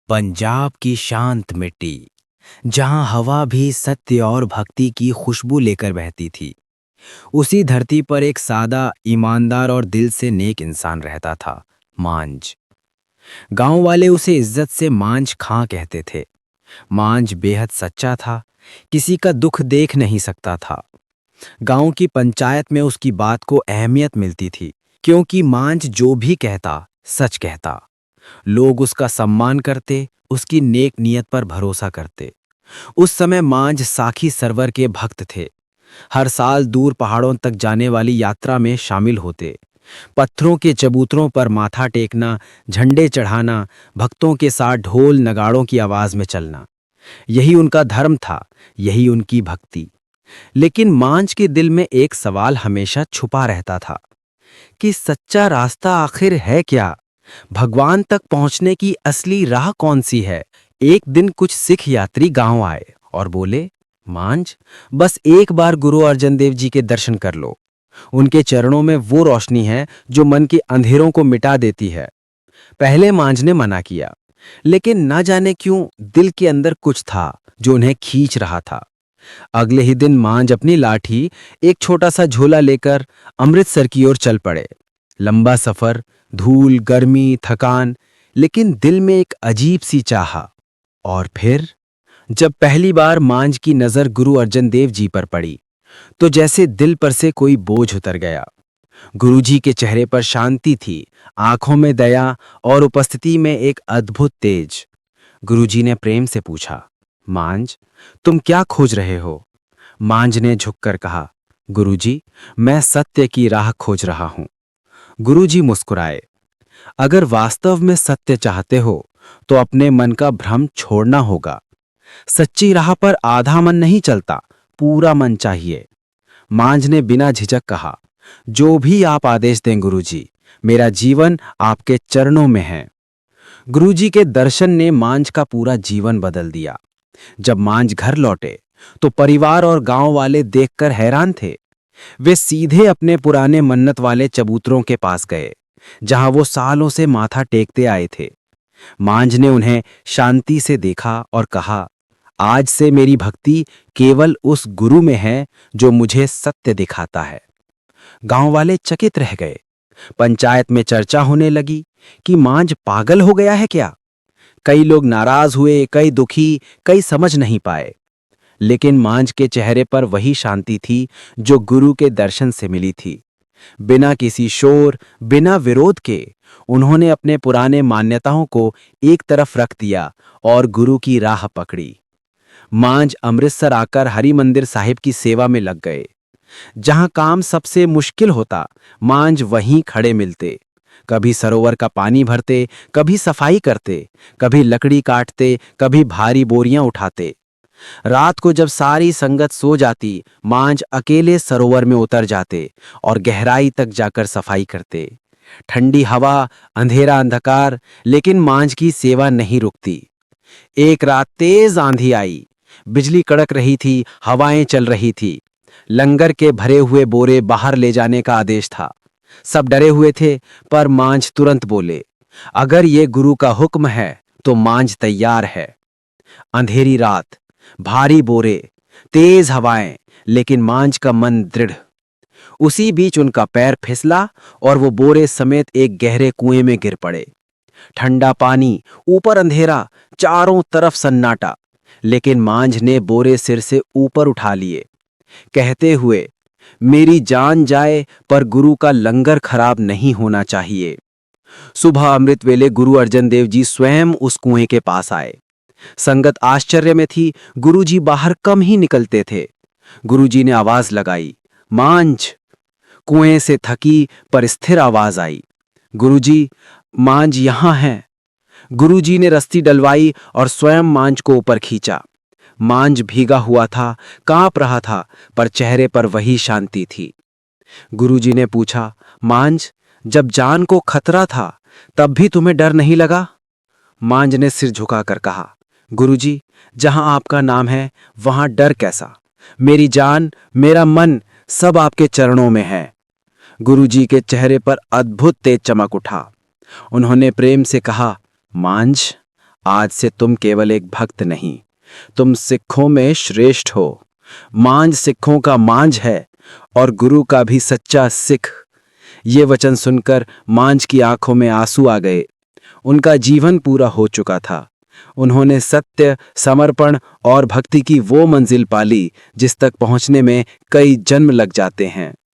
पंजाब की शांत मिट्टी, जहां हवा भी सत्य और भक्ति की खुशबू लेकर बहती थी। उसी धरती पर एक सादा, ईमानदार और दिल से नेक इंसान रहता था, मांझ। गांव वाले उसे इज्जत से मांझ खां कहते थे। मांझ बेहद सच्चा था, किसी का दुख देख नहीं सकता था। गांव की पंचायत में उसकी बात को अहमियत मिलती थी, क्योंकि मांझ जो भी कहता, सच कहता। लोग उसका सम्मान करते, उसकी नेक नियत पर भरोसा करते। उस समय मांझ साखी सरवर के भक्त थे। हर साल दूर पहाड़ों तक जाने वाली यात्रा में शामिल होते। पत्थरों के चबूतरों पर माथा टेकना, झंडे चढ़ाना, भक्तों के साथ ढोल नगाड़ों की आवाज में चलना, यही उनका धर्म था, यही उनकी भक्ति। लेकिन मांझ के दिल में एक सवाल हमेशा छुपा रहता था कि सच्चा रास्ता आखिर है क्या? भगवान तक पहुंचने की असली राह कौन सी है? एक दिन कुछ सिख यात्री गांव आए और बोले, मांझ, बस एक बार गुरु अर्जन देव जी के दर्शन कर लो। उनके चरणों में वो रोशनी है जो मन के अंधेरों को मिटा देती है। पहले मांझ ने मना किया, लेकिन न जाने क्यों दिल के अंदर कुछ था जो उन्हें खींच रहा था। अगले ही दिन मांझ अपनी लाठी, एक छोटा सा झोला लेकर अमृतसर की ओर चल पड़े। लंबा सफर, धूल, गर्मी, थकान, लेकिन दिल में एक अजीब सी चाह। और फिर जब पहली बार मांझ की नजर गुरु अर्जन देव जी पर पड़ी, तो जैसे दिल पर से कोई बोझ उतर गया। गुरुजी के चेहरे पर शांति थी, आंखों में दया और उपस्थिति में एक अद्भुत तेज। गुरुजी ने प्रेम से पूछा, मांझ, तुम क्या खोज रहे हो? मांझ ने झुककर कहा, गुरुजी, मैं सत्य की राह खोज रहा हूं। गुरुजी मुस्कुराए, अगर वास्तव में सत्य चाहते हो तो अपने मन का भ्रम छोड़ना होगा। सच्ची राह पर आधा मन नहीं चलता, पूरा मन चाहिए। मांझ ने बिना झिझक कहा, जो भी आप आदेश दें गुरुजी, मेरा जीवन आपके चरणों में है। गुरुजी के दर्शन ने मांझ का पूरा जीवन बदल दिया। जब मांझ घर लौटे तो परिवार और गांव वाले देखकर हैरान थे। वे सीधे अपने पुराने मन्नत वाले चबूतरों के पास गए, जहां वो सालों से माथा टेकते आए थे। मांझ ने उन्हें शांति से देखा और कहा, आज से मेरी भक्ति केवल उस गुरु में है जो मुझे सत्य दिखाता है। गांव वाले चकित रह गए। पंचायत में चर्चा होने लगी कि मांझ पागल हो गया है क्या? कई लोग नाराज हुए, कई दुखी, कई समझ नहीं पाए। लेकिन मांझ के चेहरे पर वही शांति थी जो गुरु के दर्शन से मिली थी। बिना किसी शोर, बिना विरोध के उन्होंने अपने पुराने मान्यताओं को एक तरफ रख दिया और गुरु की राह पकड़ी। मांझ अमृतसर आकर हरि मंदिर साहिब की सेवा में लग गए। जहां काम सबसे मुश्किल होता, मांझ वहीं खड़े मिलते। कभी सरोवर का पानी भरते, कभी सफाई करते, कभी लकड़ी काटते, कभी भारी बोरियां उठाते। रात को जब सारी संगत सो जाती, मांझ अकेले सरोवर में उतर जाते और गहराई तक जाकर सफाई करते। ठंडी हवा, अंधेरा अंधकार, लेकिन मांझ की सेवा नहीं रुकती। एक रात तेज आंधी आई, बिजली कड़क रही थी, हवाएं चल रही थी। लंगर के भरे हुए बोरे बाहर ले जाने का आदेश था। सब डरे हुए थे, पर मांझ तुरंत बोले, अगर ये गुरु का हुक्म है तो मांझ तैयार है। अंधेरी रात, भारी बोरे, तेज हवाएं, लेकिन मांझ का मन दृढ़। उसी बीच उनका पैर फिसला और वो बोरे समेत एक गहरे कुएं में गिर पड़े। ठंडा पानी, ऊपर अंधेरा, चारों तरफ सन्नाटा, लेकिन मांझ ने बोरे सिर से ऊपर उठा लिए, कहते हुए, मेरी जान जाए पर गुरु का लंगर खराब नहीं होना चाहिए। सुबह अमृत वेले गुरु अर्जन देव जी स्वयं उस कुएं के पास आए। संगत आश्चर्य में थी, गुरुजी बाहर कम ही निकलते थे। गुरुजी ने आवाज लगाई, मांझ। कुएं से थकी पर स्थिर आवाज आई, गुरुजी, मांझ यहां है। गुरुजी ने रस्सी डलवाई और स्वयं मांझ को ऊपर खींचा। मांझ भीगा हुआ था, कांप रहा था, पर चेहरे पर वही शांति थी। गुरुजी ने पूछा, मांझ, जब जान को खतरा था तब भी तुम्हें डर नहीं लगा? मांझ ने सिर झुकाकर कहा, गुरुजी, जहां आपका नाम है वहां डर कैसा? मेरी जान, मेरा मन, सब आपके चरणों में है। गुरुजी के चेहरे पर अद्भुत तेज चमक उठा। उन्होंने प्रेम से कहा, मांझ, आज से तुम केवल एक भक्त नहीं, तुम सिखों में श्रेष्ठ हो। मांझ सिखों का मांझ है और गुरु का भी सच्चा सिख। ये वचन सुनकर मांझ की आंखों में आंसू आ गए। उनका जीवन पूरा हो चुका था। उन्होंने सत्य, समर्पण और भक्ति की वो मंजिल पाली जिस तक पहुंचने में कई जन्म लग जाते हैं।